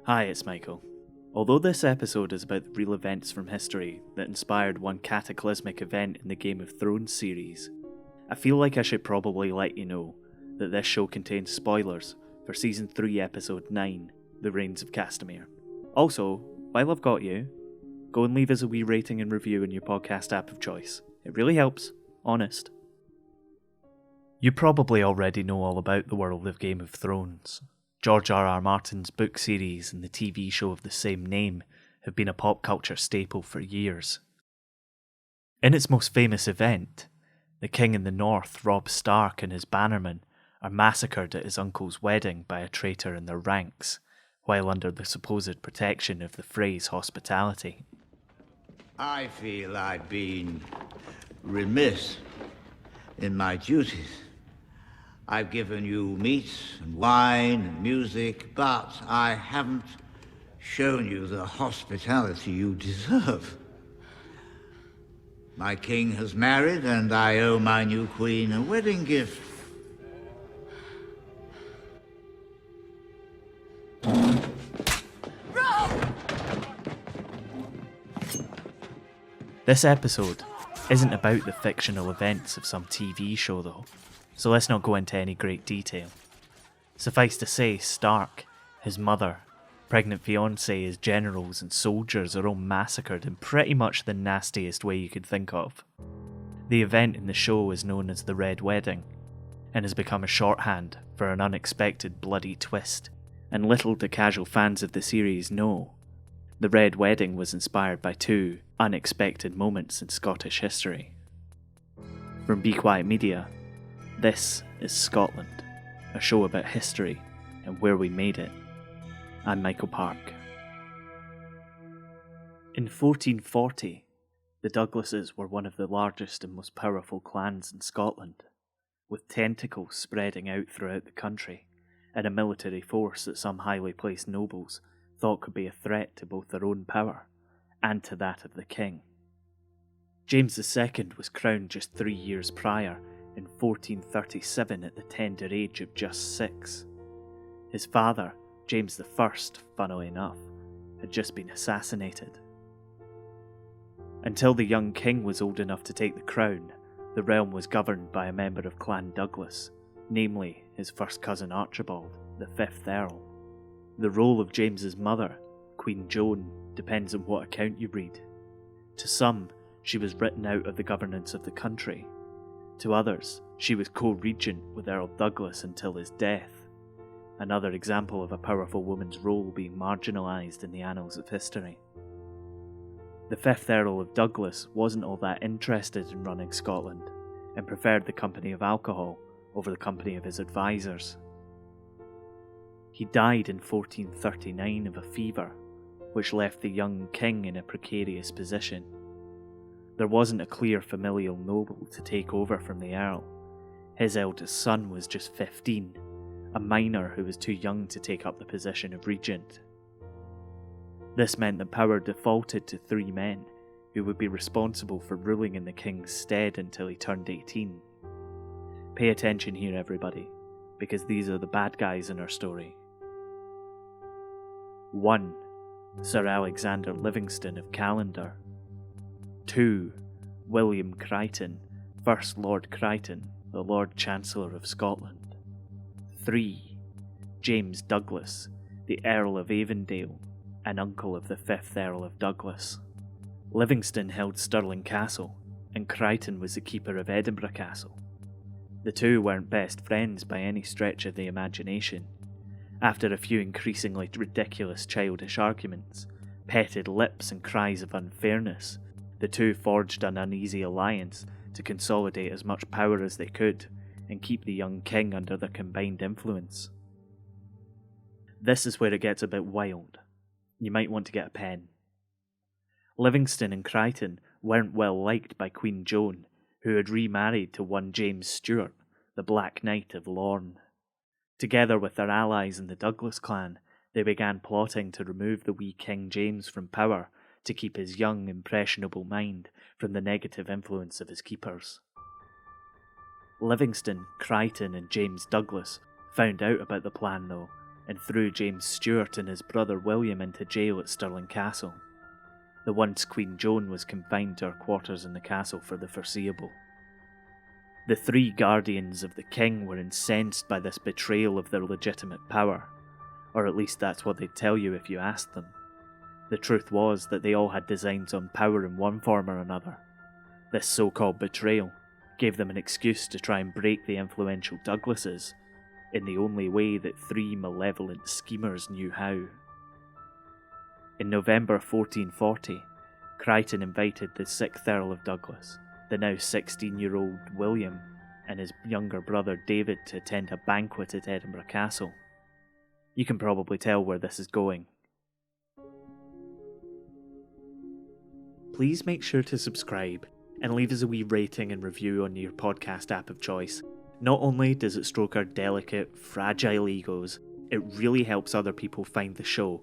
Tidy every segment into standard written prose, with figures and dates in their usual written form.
Hi, it's Michael. Although this episode is about the real events from history that inspired one cataclysmic event in the Game of Thrones series, I feel like I should probably let you know that this show contains spoilers for Season 3 Episode 9, The Reigns of Castamere. Also, while I've got you, go and leave us a wee rating and review in your podcast app of choice. It really helps, honest. You probably already know all about the world of Game of Thrones. George R.R. Martin's book series and the TV show of the same name have been a pop culture staple for years. In its most famous event, the King in the North, Robb Stark, and his bannermen are massacred at his uncle's wedding by a traitor in their ranks, while under the supposed protection of the Frey's hospitality. I feel I've been remiss in my duties. I've given you meat and wine and music, but I haven't shown you the hospitality you deserve. My king has married, and I owe my new queen a wedding gift. This episode isn't about the fictional events of some TV show though, so let's not go into any great detail. Suffice to say, Stark, his mother, pregnant fiancé, his generals and soldiers are all massacred in pretty much the nastiest way you could think of. The event in the show is known as the Red Wedding, and has become a shorthand for an unexpected bloody twist, and little do casual fans of the series know. The Red Wedding was inspired by two unexpected moments in Scottish history. From Be Quiet Media, this is Scotland, a show about history and where we made it. I'm Michael Park. In 1440, the Douglases were one of the largest and most powerful clans in Scotland, with tentacles spreading out throughout the country, and a military force that some highly placed nobles thought could be a threat to both their own power and to that of the king. James II was crowned just 3 years prior, in 1437, at the tender age of just 6. His father, James I, funnily enough, had just been assassinated. Until the young king was old enough to take the crown, the realm was governed by a member of Clan Douglas, namely his first cousin Archibald, the 5th Earl. The role of James's mother, Queen Joan, depends on what account you read. To some, she was written out of the governance of the country. To others, she was co-regent with Earl Douglas until his death, another example of a powerful woman's role being marginalised in the annals of history. The 5th Earl of Douglas wasn't all that interested in running Scotland, and preferred the company of alcohol over the company of his advisors. He died in 1439 of a fever, which left the young king in a precarious position. There wasn't a clear familial noble to take over from the Earl. His eldest son was just 15, a minor who was too young to take up the position of regent. This meant that power defaulted to 3 men, who would be responsible for ruling in the king's stead until he turned 18. Pay attention here, everybody, because these are the bad guys in our story. 1. Sir Alexander Livingston of Callander. 2. William Crichton, 1st Lord Crichton, the Lord Chancellor of Scotland. 3. James Douglas, the Earl of Avondale, an uncle of the 5th Earl of Douglas. Livingston held Stirling Castle, and Crichton was the keeper of Edinburgh Castle. The two weren't best friends by any stretch of the imagination. After a few increasingly ridiculous childish arguments, petted lips and cries of unfairness, the two forged an uneasy alliance to consolidate as much power as they could and keep the young king under their combined influence. This is where it gets a bit wild. You might want to get a pen. Livingston and Crichton weren't well liked by Queen Joan, who had remarried to one James Stewart, the Black Knight of Lorne. Together with their allies in the Douglas clan, they began plotting to remove the wee King James from power to keep his young, impressionable mind from the negative influence of his keepers. Livingston, Crichton and James Douglas found out about the plan though, and threw James Stewart and his brother William into jail at Stirling Castle. The once Queen Joan was confined to her quarters in the castle for the foreseeable. The three guardians of the king were incensed by this betrayal of their legitimate power, or at least that's what they'd tell you if you asked them. The truth was that they all had designs on power in one form or another. This so-called betrayal gave them an excuse to try and break the influential Douglases in the only way that three malevolent schemers knew how. In November 1440, Crichton invited the 6th Earl of Douglas, the now 16-year-old William, and his younger brother David to attend a banquet at Edinburgh Castle. You can probably tell where this is going. Please make sure to subscribe and leave us a wee rating and review on your podcast app of choice. Not only does it stroke our delicate, fragile egos, it really helps other people find the show.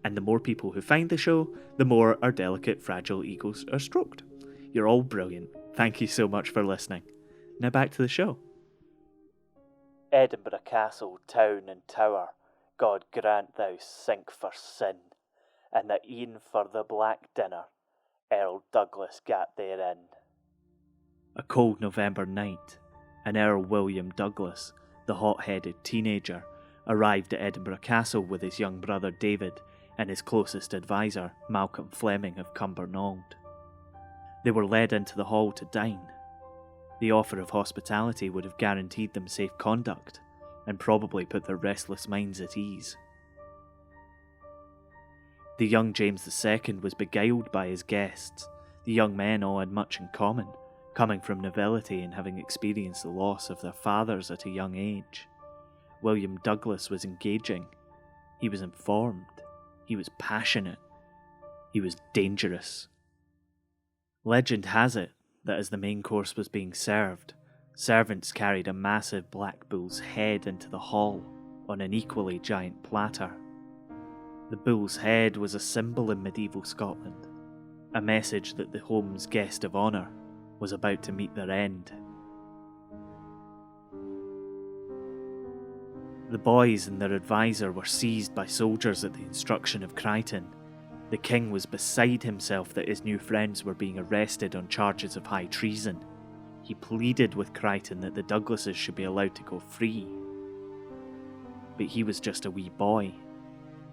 And the more people who find the show, the more our delicate, fragile egos are stroked. You're all brilliant. Thank you so much for listening. Now back to the show. Edinburgh Castle, town and tower, God grant thou sink for sin, and that e'en for the black dinner, Earl Douglas gat therein. A cold November night, and Earl William Douglas, the hot-headed teenager, arrived at Edinburgh Castle with his young brother David and his closest advisor, Malcolm Fleming of Cumbernauld. They were led into the hall to dine. The offer of hospitality would have guaranteed them safe conduct, and probably put their restless minds at ease. The young James II was beguiled by his guests. The young men all had much in common, coming from nobility and having experienced the loss of their fathers at a young age. William Douglas was engaging. He was informed. He was passionate. He was dangerous. Legend has it that as the main course was being served, servants carried a massive black bull's head into the hall on an equally giant platter. The bull's head was a symbol in medieval Scotland, a message that the home's guest of honour was about to meet their end. The boys and their advisor were seized by soldiers at the instruction of Crichton. The king was beside himself that his new friends were being arrested on charges of high treason. He pleaded with Crichton that the Douglases should be allowed to go free. But he was just a wee boy.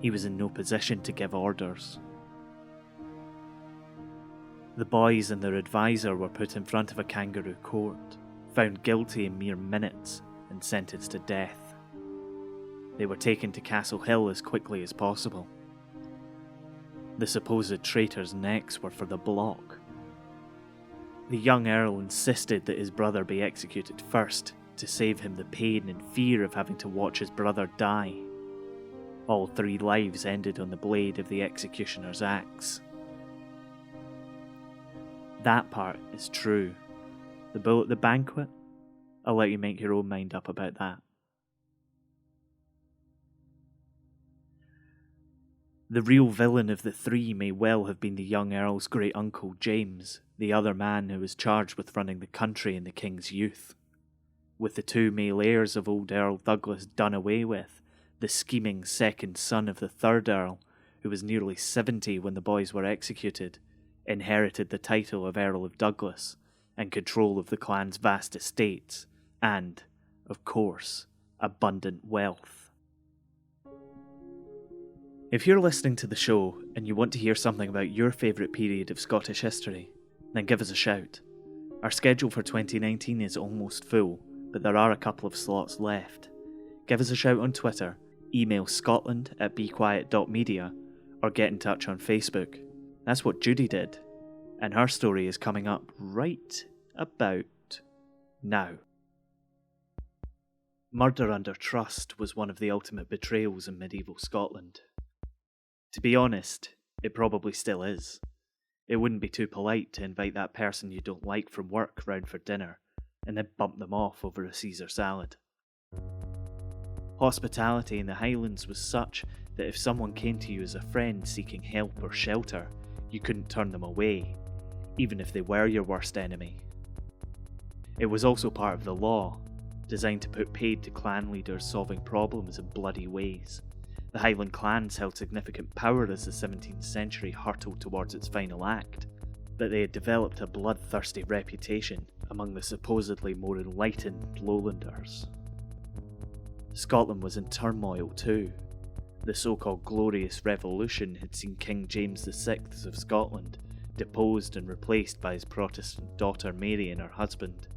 He was in no position to give orders. The boys and their advisor were put in front of a kangaroo court, found guilty in mere minutes, and sentenced to death. They were taken to Castle Hill as quickly as possible. The supposed traitors' necks were for the block. The young Earl insisted that his brother be executed first, to save him the pain and fear of having to watch his brother die. All 3 lives ended on the blade of the executioner's axe. That part is true. The bull at the banquet? I'll let you make your own mind up about that. The real villain of the 3 may well have been the young Earl's great-uncle James, the other man who was charged with running the country in the king's youth. With the 2 male heirs of old Earl Douglas done away with, the scheming second son of the 3rd Earl, who was nearly 70 when the boys were executed, inherited the title of Earl of Douglas and control of the clan's vast estates and, of course, abundant wealth. If you're listening to the show and you want to hear something about your favourite period of Scottish history, then give us a shout. Our schedule for 2019 is almost full, but there are a couple of slots left. Give us a shout on Twitter, email scotland@bequiet.media, or get in touch on Facebook. That's what Judy did, and her story is coming up right about now. Murder under trust was one of the ultimate betrayals in medieval Scotland. To be honest, it probably still is. It wouldn't be too polite to invite that person you don't like from work round for dinner, and then bump them off over a Caesar salad. Hospitality in the Highlands was such that if someone came to you as a friend seeking help or shelter, you couldn't turn them away, even if they were your worst enemy. It was also part of the law, designed to put paid to clan leaders solving problems in bloody ways. The Highland clans held significant power as the 17th century hurtled towards its final act, but they had developed a bloodthirsty reputation among the supposedly more enlightened lowlanders. Scotland was in turmoil too. The so-called Glorious Revolution had seen King James VI of Scotland deposed and replaced by his Protestant daughter Mary and her husband.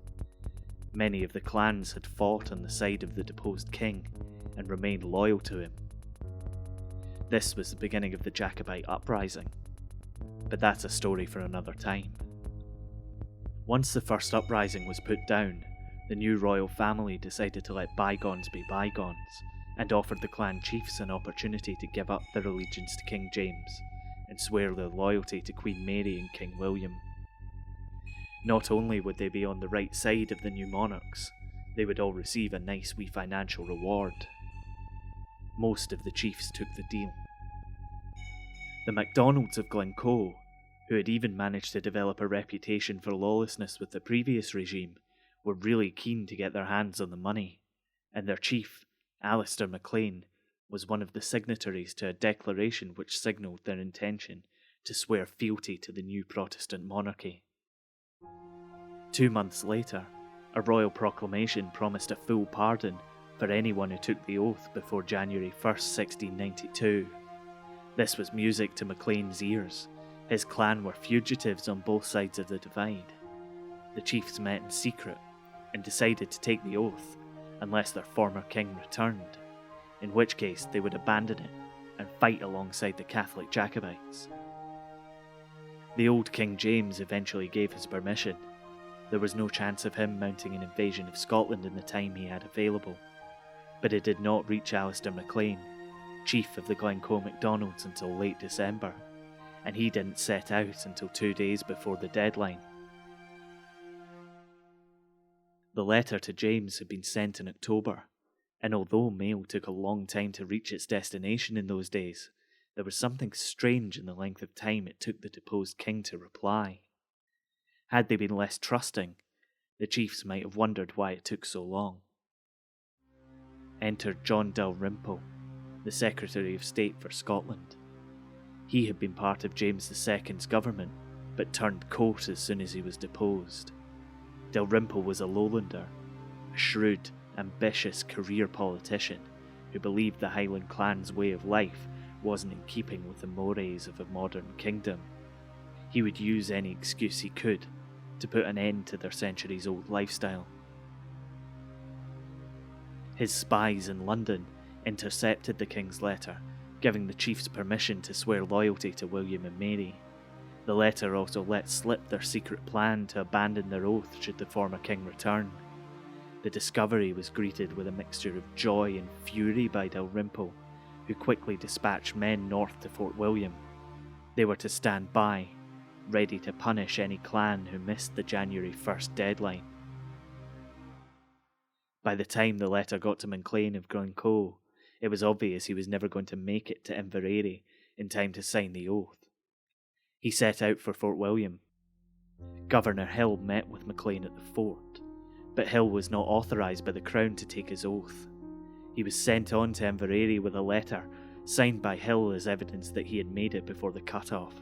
Many of the clans had fought on the side of the deposed king and remained loyal to him. This was the beginning of the Jacobite uprising, but that's a story for another time. Once the first uprising was put down, the new royal family decided to let bygones be bygones and offered the clan chiefs an opportunity to give up their allegiance to King James and swear their loyalty to Queen Mary and King William. Not only would they be on the right side of the new monarchs, they would all receive a nice wee financial reward. Most of the chiefs took the deal. The MacDonalds of Glencoe, who had even managed to develop a reputation for lawlessness with the previous regime, were really keen to get their hands on the money, and their chief, Alistair MacLean, was one of the signatories to a declaration which signalled their intention to swear fealty to the new Protestant monarchy. 2 months later, a royal proclamation promised a full pardon for anyone who took the oath before January 1st, 1692. This was music to MacLean's ears. His clan were fugitives on both sides of the divide. The chiefs met in secret and decided to take the oath unless their former king returned, in which case they would abandon it and fight alongside the Catholic Jacobites. The old King James eventually gave his permission. There was no chance of him mounting an invasion of Scotland in the time he had available, but it did not reach Alistair MacLean, chief of the Glencoe MacDonalds, until late December, and he didn't set out until 2 days before the deadline. The letter to James had been sent in October, and although mail took a long time to reach its destination in those days, there was something strange in the length of time it took the deposed king to reply. Had they been less trusting, the chiefs might have wondered why it took so long. Entered John Dalrymple, the Secretary of State for Scotland. He had been part of James II's government, but turned court as soon as he was deposed. Dalrymple was a lowlander, a shrewd, ambitious career politician who believed the Highland clan's way of life wasn't in keeping with the mores of a modern kingdom. He would use any excuse he could to put an end to their centuries-old lifestyle. His spies in London intercepted the king's letter, giving the chiefs permission to swear loyalty to William and Mary. The letter also let slip their secret plan to abandon their oath should the former king return. The discovery was greeted with a mixture of joy and fury by Dalrymple, who quickly dispatched men north to Fort William. They were to stand by, ready to punish any clan who missed the January 1st deadline. By the time the letter got to MacLean of Glencoe, it was obvious he was never going to make it to Inverary in time to sign the oath. He set out for Fort William. Governor Hill met with MacLean at the fort, but Hill was not authorised by the Crown to take his oath. He was sent on to Inverary with a letter signed by Hill as evidence that he had made it before the cut-off.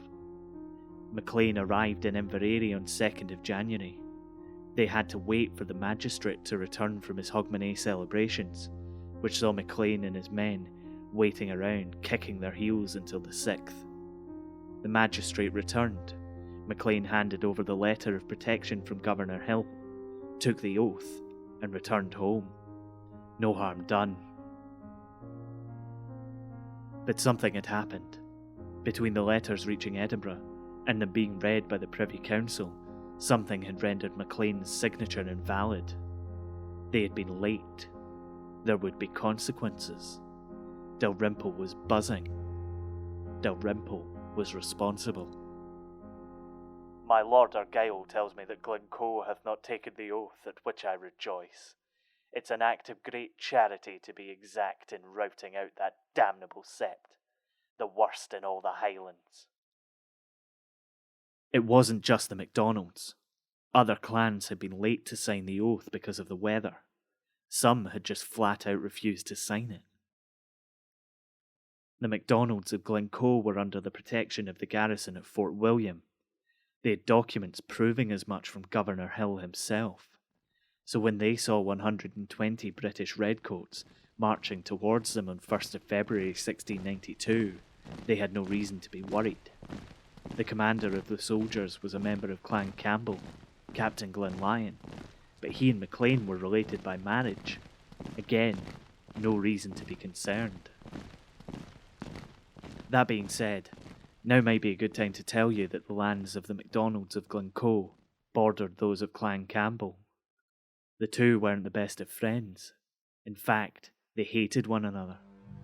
MacLean arrived in Inverary on 2nd of January. They had to wait for the magistrate to return from his Hogmanay celebrations, which saw MacLean and his men waiting around, kicking their heels until the 6th. The magistrate returned. MacLean handed over the letter of protection from Governor Hill, took the oath, and returned home. No harm done. But something had happened. Between the letters reaching Edinburgh and them being read by the Privy Council, something had rendered MacLean's signature invalid. They had been late. There would be consequences. Dalrymple was buzzing. Dalrymple was responsible. My Lord Argyle tells me that Glencoe hath not taken the oath, at which I rejoice. It's an act of great charity to be exact in routing out that damnable sept, the worst in all the Highlands. It wasn't just the MacDonalds. Other clans had been late to sign the oath because of the weather. Some had just flat out refused to sign it. The MacDonalds of Glencoe were under the protection of the garrison at Fort William. They had documents proving as much from Governor Hill himself. So when they saw 120 British redcoats marching towards them on 1st of February 1692, they had no reason to be worried. The commander of the soldiers was a member of Clan Campbell, Captain Glenlyon, but he and Maclean were related by marriage. Again, no reason to be concerned. That being said, now might be a good time to tell you that the lands of the MacDonalds of Glencoe bordered those of Clan Campbell. The two weren't the best of friends. In fact, they hated one another,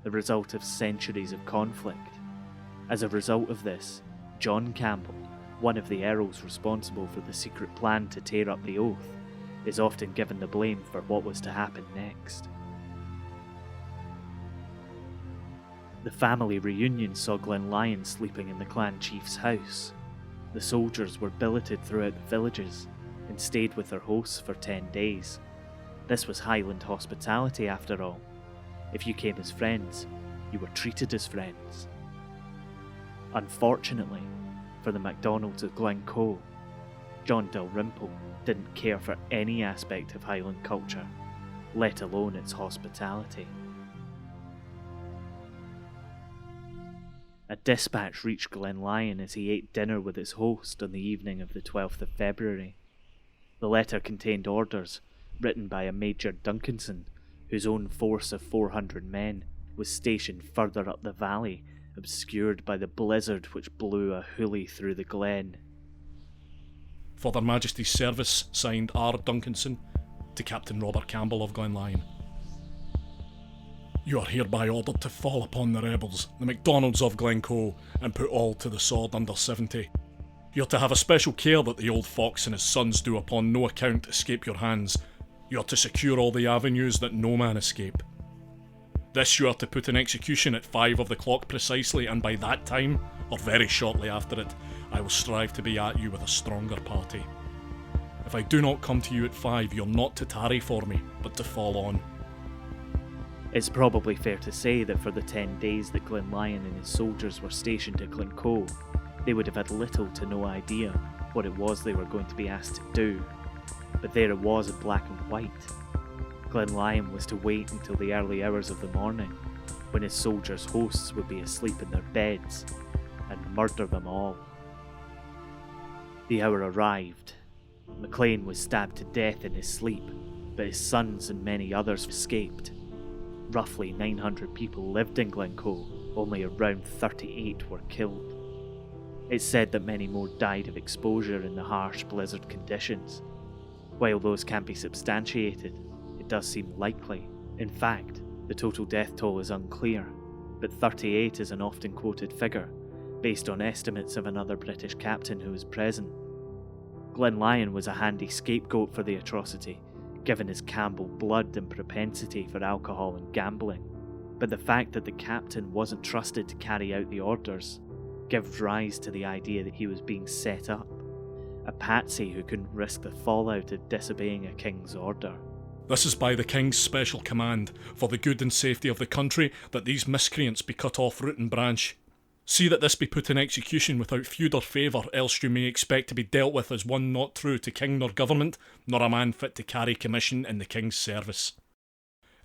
the result of centuries of conflict. As a result of this, John Campbell, one of the earls responsible for the secret plan to tear up the oath, is often given the blame for what was to happen next. The family reunion saw Glenlyon sleeping in the clan chief's house. The soldiers were billeted throughout the villages and stayed with their hosts for 10 days. This was Highland hospitality after all. If you came as friends, you were treated as friends. Unfortunately, for the MacDonalds of Glencoe, John Dalrymple didn't care for any aspect of Highland culture, let alone its hospitality. A dispatch reached Glenlyon as he ate dinner with his host on the evening of the 12th of February. The letter contained orders written by a Major Duncanson, whose own force of 400 men was stationed further up the valley, obscured by the blizzard which blew a hoolie through the glen. For Their Majesty's service, signed R. Duncanson, to Captain Robert Campbell of Glenlyon. You are hereby ordered to fall upon the rebels, the MacDonalds of Glencoe, and put all to the sword under 70. You are to have a special care that the old fox and his sons do upon no account escape your hands. You are to secure all the avenues that no man escape. This you are to put in execution at 5 of the clock precisely, and by that time, or very shortly after it, I will strive to be at you with a stronger party. If I do not come to you at 5, you're not to tarry for me, but to fall on. It's probably fair to say that for the 10 days that Glenlyon and his soldiers were stationed at Glencoe, they would have had little to no idea what it was they were going to be asked to do. But there it was in black and white. Glenlyon was to wait until the early hours of the morning, when his soldiers' hosts would be asleep in their beds, and murder them all. The hour arrived. Maclean was stabbed to death in his sleep, but his sons and many others escaped. Roughly 900 people lived in Glencoe, only around 38 were killed. It's said that many more died of exposure in the harsh blizzard conditions. While those can't be substantiated, it does seem likely. In fact, the total death toll is unclear, but 38 is an often quoted figure, based on estimates of another British captain who was present. Glenlyon was a handy scapegoat for the atrocity, given his Campbell blood and propensity for alcohol and gambling, but the fact that the captain wasn't trusted to carry out the orders gives rise to the idea that he was being set up, a patsy who couldn't risk the fallout of disobeying a king's order. This is by the King's special command, for the good and safety of the country, that these miscreants be cut off root and branch. See that this be put in execution without feud or favour, else you may expect to be dealt with as one not true to king nor government, nor a man fit to carry commission in the king's service.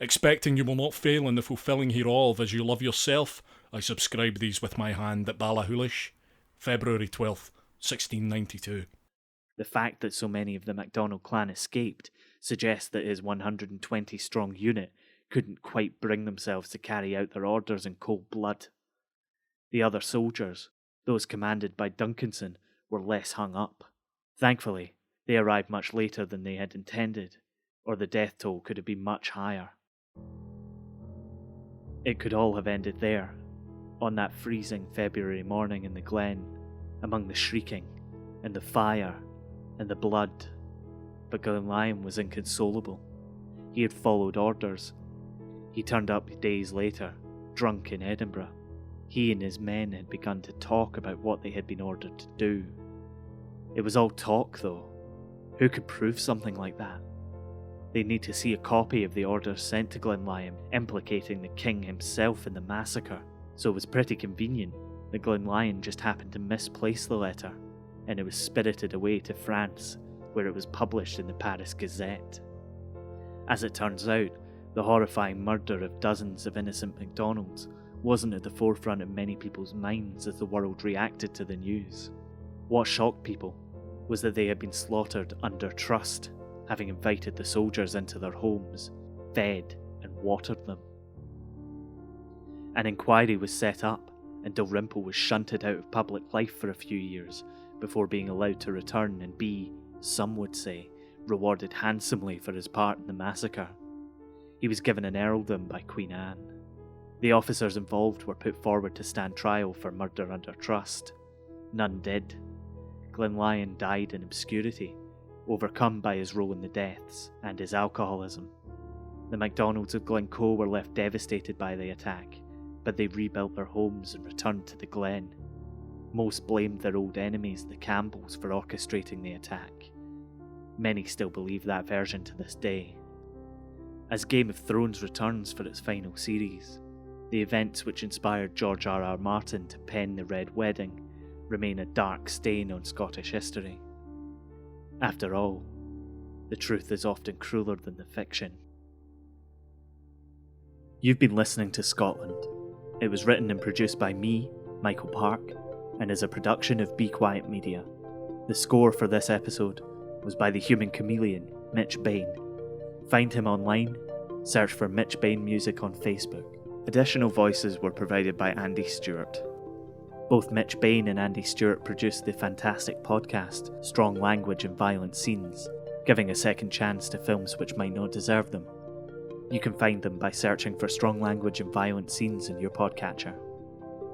Expecting you will not fail in the fulfilling hereof as you love yourself, I subscribe these with my hand at Ballachulish, February 12th, 1692. The fact that so many of the MacDonald clan escaped suggests that his 120-strong unit couldn't quite bring themselves to carry out their orders in cold blood. The other soldiers, those commanded by Duncanson, were less hung up. Thankfully, they arrived much later than they had intended, or the death toll could have been much higher. It could all have ended there, on that freezing February morning in the glen, among the shrieking, and the fire, and the blood. But Glenlyon was inconsolable. He had followed orders. He turned up days later, drunk in Edinburgh. He and his men had begun to talk about what they had been ordered to do. It was all talk, though. Who could prove something like that? They'd need to see a copy of the orders sent to Glenlyon implicating the king himself in the massacre. So it was pretty convenient that Glenlyon just happened to misplace the letter, and it was spirited away to France, where it was published in the Paris Gazette. As it turns out, the horrifying murder of dozens of innocent MacDonalds wasn't at the forefront of many people's minds as the world reacted to the news. What shocked people was that they had been slaughtered under trust, having invited the soldiers into their homes, fed and watered them. An inquiry was set up, and Dalrymple was shunted out of public life for a few years before being allowed to return and be, some would say, rewarded handsomely for his part in the massacre. He was given an earldom by Queen Anne. The officers involved were put forward to stand trial for murder under trust. None did. Glenlyon died in obscurity, overcome by his role in the deaths and his alcoholism. The MacDonalds of Glencoe were left devastated by the attack, but they rebuilt their homes and returned to the Glen. Most blamed their old enemies, the Campbells, for orchestrating the attack. Many still believe that version to this day. As Game of Thrones returns for its final series, the events which inspired George R.R. Martin to pen The Red Wedding remain a dark stain on Scottish history. After all, the truth is often crueler than the fiction. You've been listening to Scotland. It was written and produced by me, Michael Park, and is a production of Be Quiet Media. The score for this episode was by the human chameleon, Mitch Bain. Find him online, search for Mitch Bain Music on Facebook. Additional voices were provided by Andy Stewart. Both Mitch Bain and Andy Stewart produced the fantastic podcast Strong Language and Violent Scenes, giving a second chance to films which might not deserve them. You can find them by searching for Strong Language and Violent Scenes in your podcatcher.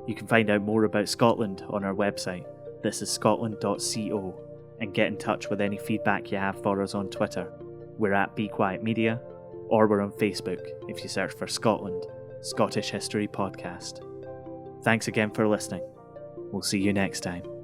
You can find out more about Scotland on our website, thisisscotland.co, and get in touch with any feedback you have for us on Twitter. We're at Be Quiet Media, or we're on Facebook if you search for Scotland, Scottish History Podcast. Thanks again for listening. We'll see you next time.